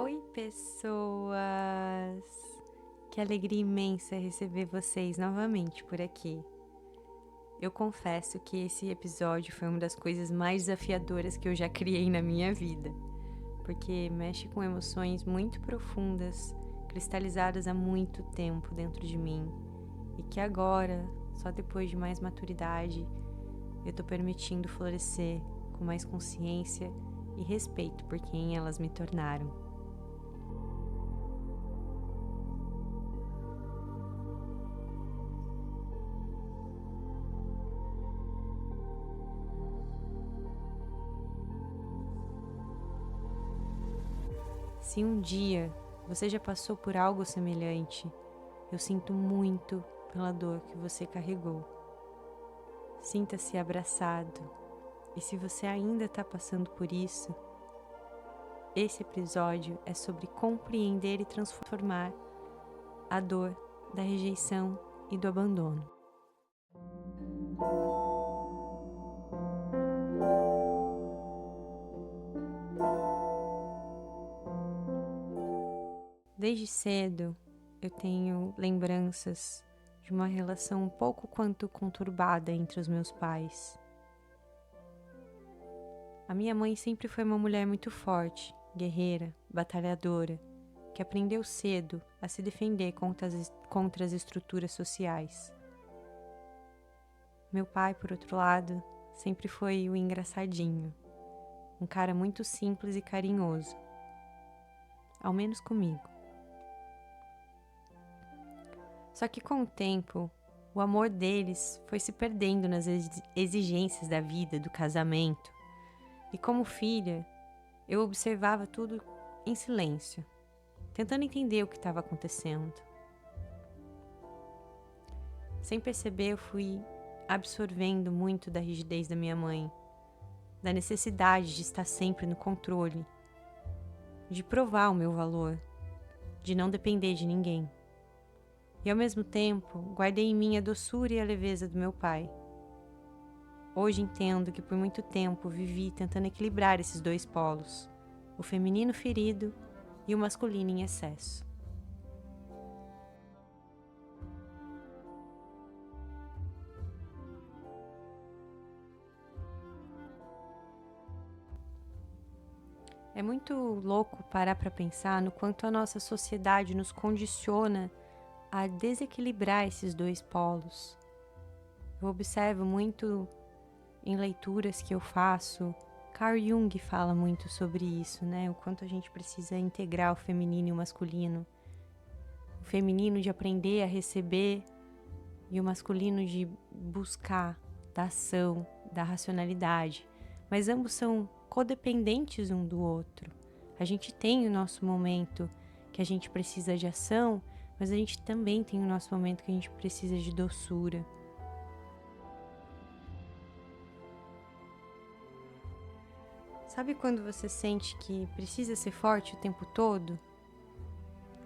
Oi, pessoas! Que alegria imensa receber vocês novamente por aqui. Eu confesso que esse episódio foi uma das coisas mais desafiadoras que eu já criei na minha vida, porque mexe com emoções muito profundas, cristalizadas há muito tempo dentro de mim, e que agora, só depois de mais maturidade, eu tô permitindo florescer com mais consciência e respeito por quem elas me tornaram. Se um dia você já passou por algo semelhante, eu sinto muito pela dor que você carregou. Sinta-se abraçado. E se você ainda está passando por isso, esse episódio é sobre compreender e transformar a dor da rejeição e do abandono. Desde cedo, eu tenho lembranças de uma relação um pouco quanto conturbada entre os meus pais. A minha mãe sempre foi uma mulher muito forte, guerreira, batalhadora, que aprendeu cedo a se defender contra as estruturas sociais. Meu pai, por outro lado, sempre foi o engraçadinho, um cara muito simples e carinhoso, ao menos comigo. Só que com o tempo, o amor deles foi se perdendo nas exigências da vida, do casamento. E como filha, eu observava tudo em silêncio, tentando entender o que estava acontecendo. Sem perceber, eu fui absorvendo muito da rigidez da minha mãe, da necessidade de estar sempre no controle, de provar o meu valor, de não depender de ninguém. E ao mesmo tempo, guardei em mim a doçura e a leveza do meu pai. Hoje entendo que por muito tempo vivi tentando equilibrar esses dois polos, o feminino ferido e o masculino em excesso. É muito louco parar para pensar no quanto a nossa sociedade nos condiciona a desequilibrar esses dois polos. Eu observo muito em leituras que eu faço, Carl Jung fala muito sobre isso, né? O quanto a gente precisa integrar o feminino e o masculino. O feminino de aprender a receber e o masculino de buscar, da ação, da racionalidade. Mas ambos são codependentes um do outro. A gente tem o nosso momento que a gente precisa de ação, mas a gente também tem o nosso momento que a gente precisa de doçura. Sabe quando você sente que precisa ser forte o tempo todo?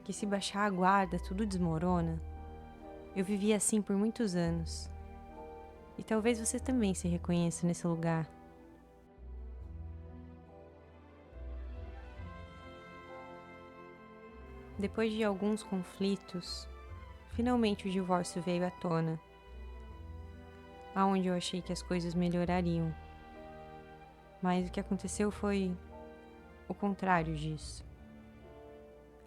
Que se baixar a guarda tudo desmorona? Eu vivi assim por muitos anos. E talvez você também se reconheça nesse lugar. Depois de alguns conflitos, finalmente o divórcio veio à tona, aonde eu achei que as coisas melhorariam. Mas o que aconteceu foi o contrário disso.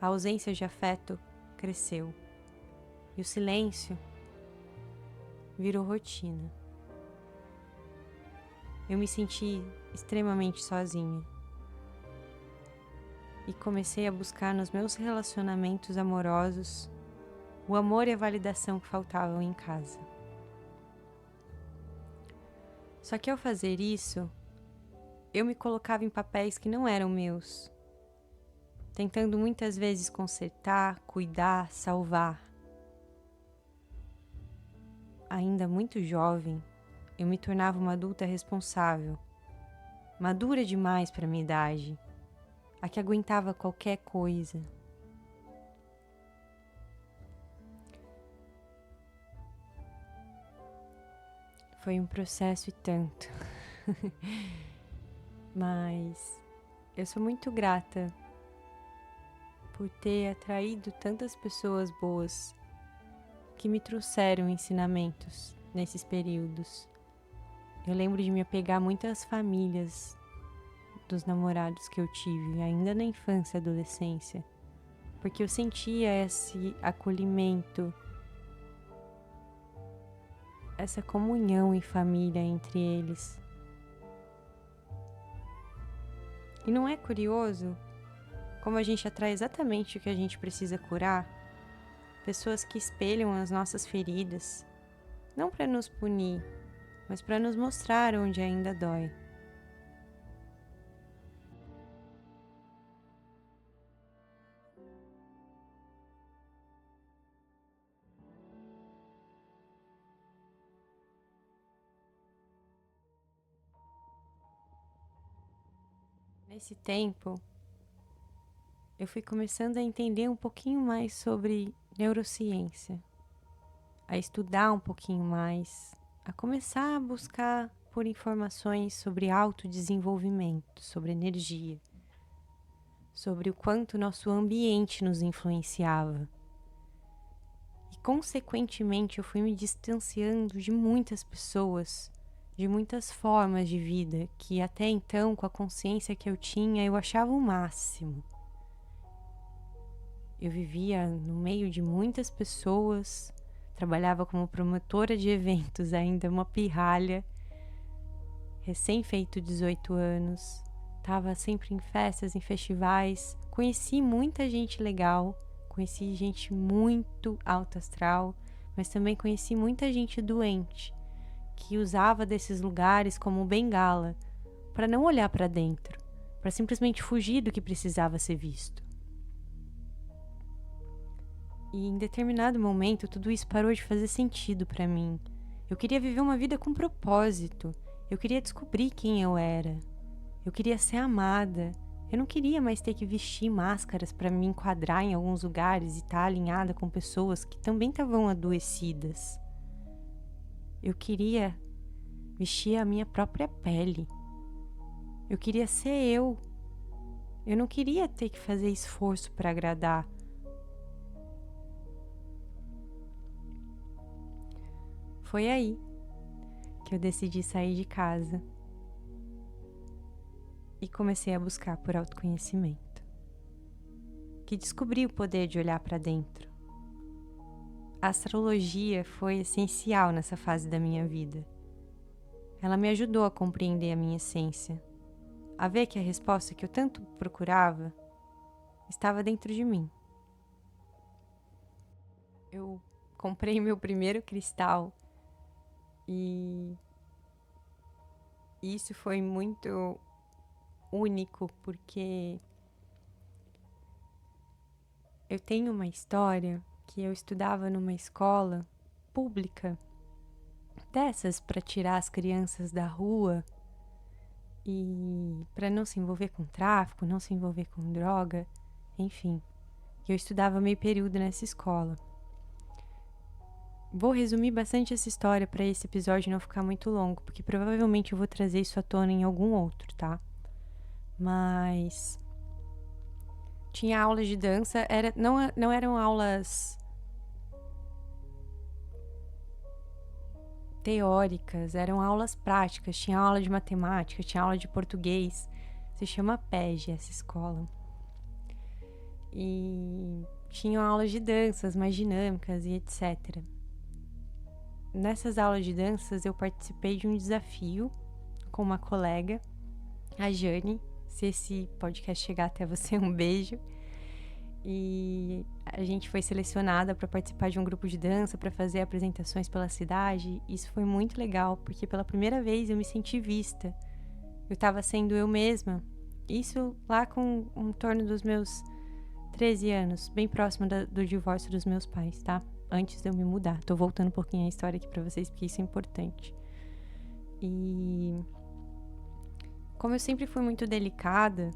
A ausência de afeto cresceu e o silêncio virou rotina. Eu me senti extremamente sozinha e comecei a buscar nos meus relacionamentos amorosos o amor e a validação que faltavam em casa. Só que ao fazer isso, eu me colocava em papéis que não eram meus, tentando muitas vezes consertar, cuidar, salvar. Ainda muito jovem, eu me tornava uma adulta responsável, madura demais para minha idade, a que aguentava qualquer coisa. Foi um processo e tanto. Mas eu sou muito grata por ter atraído tantas pessoas boas que me trouxeram ensinamentos nesses períodos. Eu lembro de me apegar muito às famílias dos namorados que eu tive, ainda na infância e adolescência, porque eu sentia esse acolhimento, essa comunhão em família entre eles. E não é curioso como a gente atrai exatamente o que a gente precisa curar? Pessoas que espelham as nossas feridas, não para nos punir, mas para nos mostrar onde ainda dói. Nesse tempo, eu fui começando a entender um pouquinho mais sobre neurociência, a estudar um pouquinho mais, a começar a buscar por informações sobre autodesenvolvimento, sobre energia, sobre o quanto nosso ambiente nos influenciava. E, consequentemente, eu fui me distanciando de muitas pessoas, de muitas formas de vida que até então, com a consciência que eu tinha, eu achava o máximo. Eu vivia no meio de muitas pessoas, trabalhava como promotora de eventos, ainda uma pirralha, recém-feito 18 anos, estava sempre em festas, em festivais, conheci muita gente legal, conheci gente muito alto astral, mas também conheci muita gente doente, que usava desses lugares como bengala, para não olhar para dentro, para simplesmente fugir do que precisava ser visto. E em determinado momento, tudo isso parou de fazer sentido para mim. Eu queria viver uma vida com propósito. Eu queria descobrir quem eu era. Eu queria ser amada. Eu não queria mais ter que vestir máscaras para me enquadrar em alguns lugares e estar alinhada com pessoas que também estavam adoecidas. Eu queria vestir a minha própria pele. Eu queria ser eu. Eu não queria ter que fazer esforço para agradar. Foi aí que eu decidi sair de casa e comecei a buscar por autoconhecimento, que descobri o poder de olhar para dentro. A astrologia foi essencial nessa fase da minha vida. Ela me ajudou a compreender a minha essência, a ver que a resposta que eu tanto procurava estava dentro de mim. Eu comprei meu primeiro cristal e isso foi muito único, porque eu tenho uma história que eu estudava numa escola pública, dessas para tirar as crianças da rua e para não se envolver com tráfico, não se envolver com droga, enfim. Eu estudava meio período nessa escola. Vou resumir bastante essa história para esse episódio não ficar muito longo, porque provavelmente eu vou trazer isso à tona em algum outro, tá? Mas tinha aulas de dança, não eram aulas teóricas, eram aulas práticas. Tinha aula de matemática, tinha aula de português. Se chama PEG essa escola. E tinham aulas de danças mais dinâmicas e etc. Nessas aulas de danças eu participei de um desafio com uma colega, a Jane. Se esse podcast chegar até você, um beijo. E a gente foi selecionada para participar de um grupo de dança, para fazer apresentações pela cidade. Isso foi muito legal, porque pela primeira vez eu me senti vista. Eu estava sendo eu mesma. Isso lá com em torno dos meus 13 anos, bem próximo do divórcio dos meus pais, tá? Antes de eu me mudar. Tô voltando um pouquinho a história aqui para vocês, porque isso é importante. E como eu sempre fui muito delicada,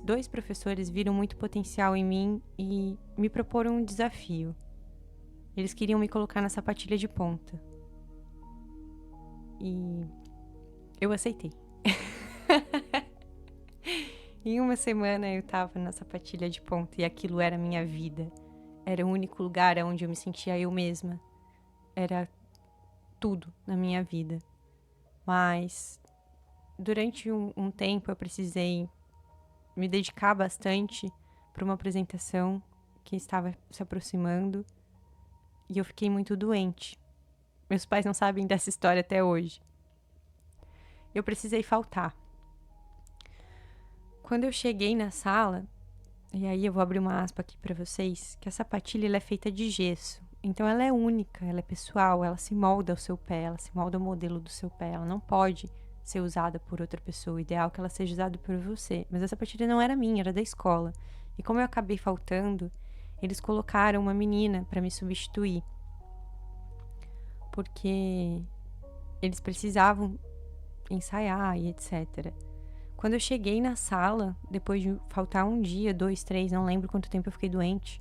dois professores viram muito potencial em mim e me proporam um desafio. Eles queriam me colocar na sapatilha de ponta. E eu aceitei. Em uma semana eu tava na sapatilha de ponta e aquilo era a minha vida. Era o único lugar onde eu me sentia eu mesma. Era tudo na minha vida. Mas durante um tempo eu precisei me dedicar bastante para uma apresentação que estava se aproximando e eu fiquei muito doente. Meus pais não sabem dessa história até hoje. Eu precisei faltar. Quando eu cheguei na sala, e aí eu vou abrir uma aspa aqui para vocês, que a sapatilha ela é feita de gesso. Então ela é única, ela é pessoal, ela se molda ao seu pé, ela se molda ao modelo do seu pé. Ela não pode ser usada por outra pessoa. O ideal é que ela seja usada por você. Mas essa sapatilha não era minha, era da escola. E como eu acabei faltando, eles colocaram uma menina para me substituir. Porque eles precisavam ensaiar e etc. Quando eu cheguei na sala, depois de faltar um dia, 2, 3, não lembro quanto tempo eu fiquei doente,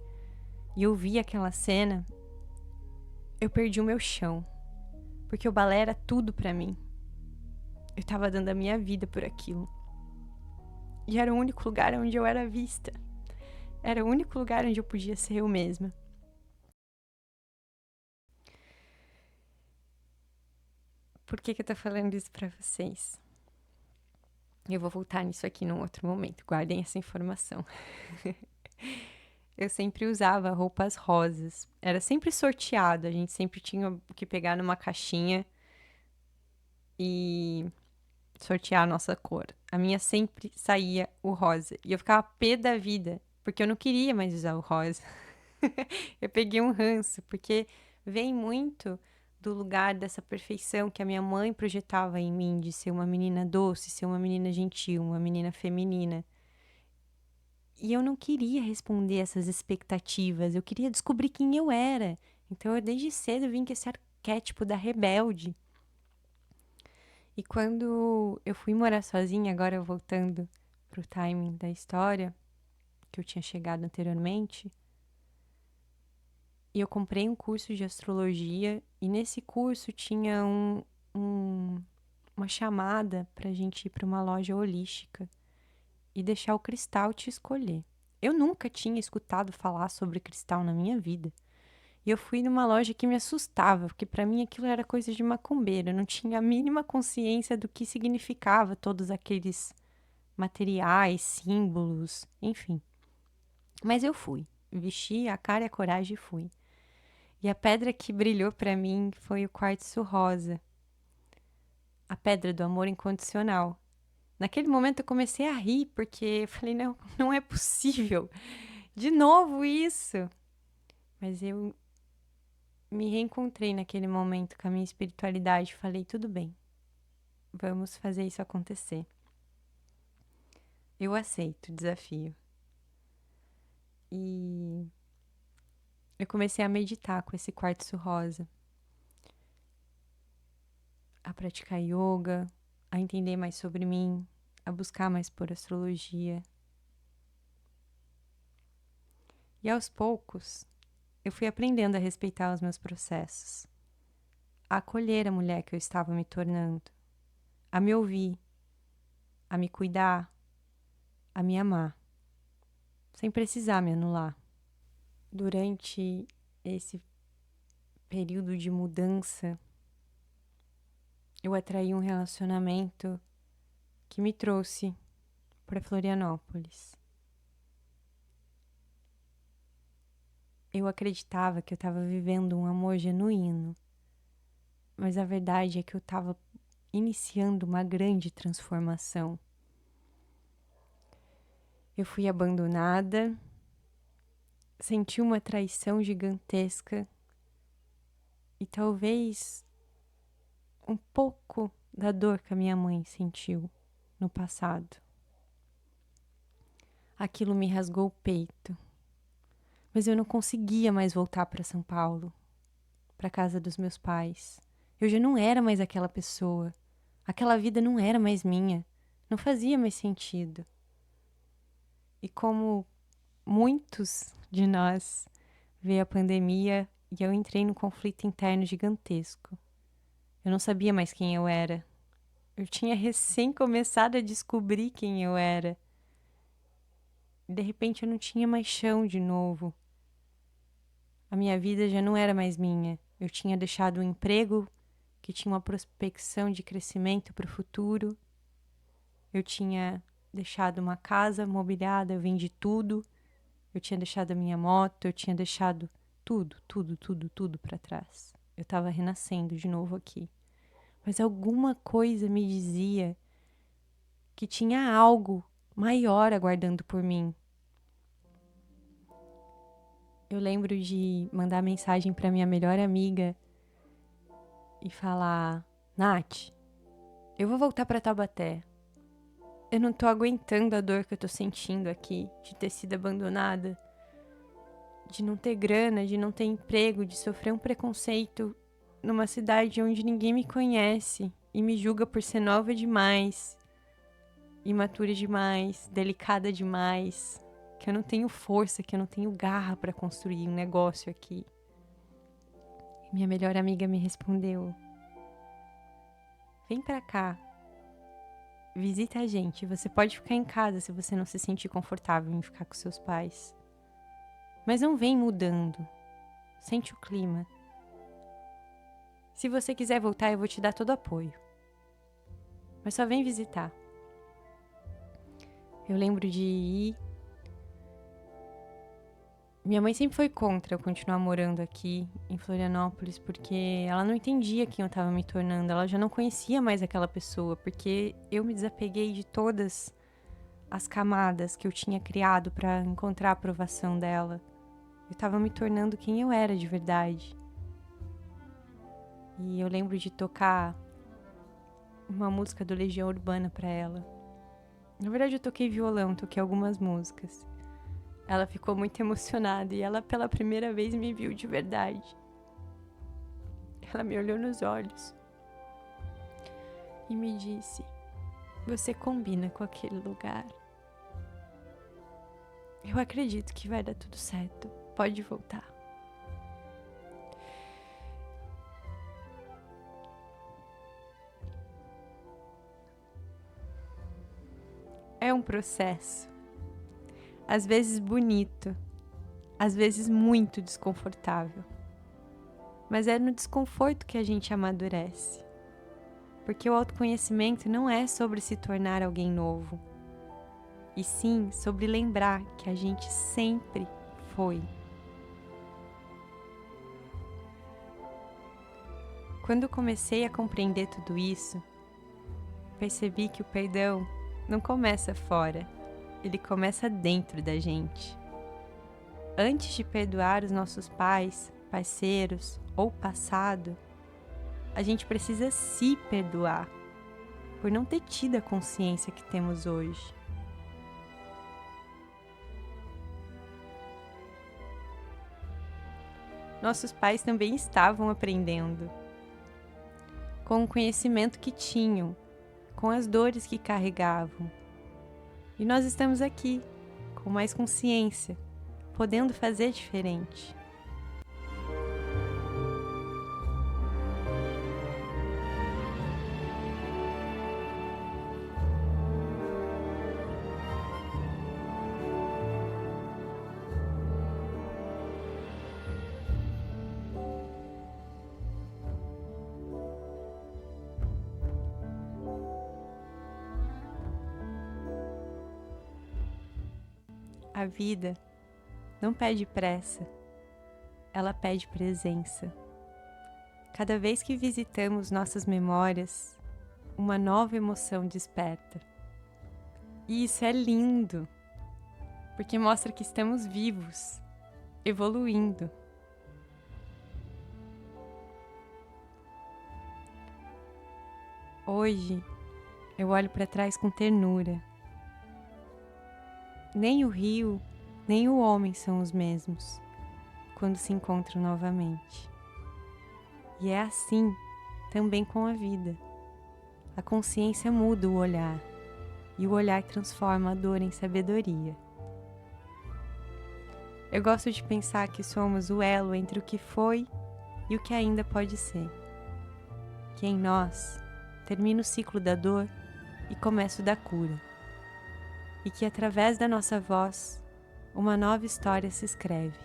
e eu vi aquela cena, eu perdi o meu chão. Porque o balé era tudo pra mim. Eu tava dando a minha vida por aquilo. E era o único lugar onde eu era vista. Era o único lugar onde eu podia ser eu mesma. Por que eu tô falando isso pra vocês? Eu vou voltar nisso aqui num outro momento. Guardem essa informação. Eu sempre usava roupas rosas. Era sempre sorteado. A gente sempre tinha que pegar numa caixinha e sortear a nossa cor. A minha sempre saía o rosa. E eu ficava pé da vida, porque eu não queria mais usar o rosa. Eu peguei um ranço, porque vem muito do lugar dessa perfeição que a minha mãe projetava em mim, de ser uma menina doce, ser uma menina gentil, uma menina feminina. E eu não queria responder essas expectativas, eu queria descobrir quem eu era. Então eu desde cedo vim com esse arquétipo da rebelde. E quando eu fui morar sozinha, agora voltando pro timing da história, que eu tinha chegado anteriormente, e eu comprei um curso de astrologia, e nesse curso tinha uma chamada pra gente ir pra uma loja holística e deixar o cristal te escolher. Eu nunca tinha escutado falar sobre cristal na minha vida. E eu fui numa loja que me assustava, porque para mim aquilo era coisa de macumbeira. Eu não tinha a mínima consciência do que significava todos aqueles materiais, símbolos, enfim. Mas eu fui, vesti a cara e a coragem e fui. E a pedra que brilhou para mim foi o quartzo rosa, a pedra do amor incondicional. Naquele momento eu comecei a rir, porque eu falei, não, não é possível. De novo isso. Mas eu me reencontrei naquele momento com a minha espiritualidade. Falei, tudo bem, vamos fazer isso acontecer. Eu aceito o desafio. E eu comecei a meditar com esse quartzo rosa, a praticar yoga, a entender mais sobre mim, a buscar mais por astrologia. E aos poucos, eu fui aprendendo a respeitar os meus processos, a acolher a mulher que eu estava me tornando, a me ouvir, a me cuidar, a me amar, sem precisar me anular. Durante esse período de mudança, eu atraí um relacionamento que me trouxe para Florianópolis. Eu acreditava que eu estava vivendo um amor genuíno, mas a verdade é que eu estava iniciando uma grande transformação. Eu fui abandonada, senti uma traição gigantesca e talvez um pouco da dor que a minha mãe sentiu no passado. Aquilo me rasgou o peito, mas eu não conseguia mais voltar para São Paulo, para casa dos meus pais. Eu já não era mais aquela pessoa. Aquela vida não era mais minha. Não fazia mais sentido. E como muitos de nós, veio a pandemia e eu entrei num conflito interno gigantesco. Eu não sabia mais quem eu era. Eu tinha recém começado a descobrir quem eu era. E de repente eu não tinha mais chão de novo. A minha vida já não era mais minha. Eu tinha deixado um emprego que tinha uma prospecção de crescimento para o futuro. Eu tinha deixado uma casa mobiliada, eu vendi tudo. Eu tinha deixado a minha moto, eu tinha deixado tudo para trás. Eu estava renascendo de novo aqui. Mas alguma coisa me dizia que tinha algo maior aguardando por mim. Eu lembro de mandar mensagem para minha melhor amiga e falar: Nath, eu vou voltar para Taubaté. Eu não tô aguentando a dor que eu tô sentindo aqui, de ter sido abandonada, de não ter grana, de não ter emprego, de sofrer um preconceito numa cidade onde ninguém me conhece e me julga por ser nova demais, imatura demais, delicada demais, que eu não tenho força, que eu não tenho garra para construir um negócio aqui. Minha melhor amiga me respondeu: vem pra cá, visita a gente. Você pode ficar em casa se você não se sentir confortável em ficar com seus pais. Mas não vem mudando. Sente o clima. Se você quiser voltar, eu vou te dar todo o apoio. Mas só vem visitar. Eu lembro de ir. Minha mãe sempre foi contra eu continuar morando aqui em Florianópolis, porque ela não entendia quem eu estava me tornando. Ela já não conhecia mais aquela pessoa, porque eu me desapeguei de todas as camadas que eu tinha criado para encontrar a aprovação dela. Eu estava me tornando quem eu era de verdade. E eu lembro de tocar uma música do Legião Urbana para ela. Na verdade, eu toquei violão, toquei algumas músicas. Ela ficou muito emocionada e ela pela primeira vez me viu de verdade. Ela me olhou nos olhos e me disse: você combina com aquele lugar. Eu acredito que vai dar tudo certo. Pode voltar. É um processo. Às vezes bonito, às vezes muito desconfortável. Mas é no desconforto que a gente amadurece. Porque o autoconhecimento não é sobre se tornar alguém novo, e sim sobre lembrar que a gente sempre foi. Quando comecei a compreender tudo isso, percebi que o perdão não começa fora, ele começa dentro da gente. Antes de perdoar os nossos pais, parceiros ou passado, a gente precisa se perdoar por não ter tido a consciência que temos hoje. Nossos pais também estavam aprendendo, com o conhecimento que tinham, com as dores que carregavam. E nós estamos aqui, com mais consciência, podendo fazer diferente. A vida não pede pressa, ela pede presença. Cada vez que visitamos nossas memórias, uma nova emoção desperta. E isso é lindo, porque mostra que estamos vivos, evoluindo. Hoje, eu olho para trás com ternura. Nem o rio, nem o homem são os mesmos quando se encontram novamente. E é assim também com a vida. A consciência muda o olhar, e o olhar transforma a dor em sabedoria. Eu gosto de pensar que somos o elo entre o que foi e o que ainda pode ser. Que em nós termina o ciclo da dor e começa o da cura. e que através da nossa voz uma nova história se escreve,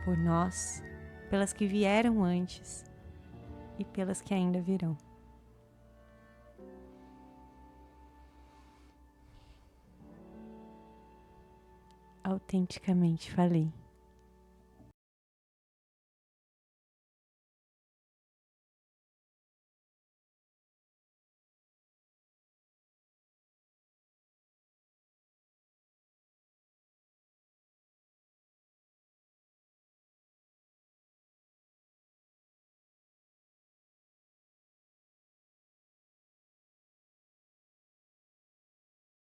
por nós, pelas que vieram antes e pelas que ainda virão. Autenticamente falei.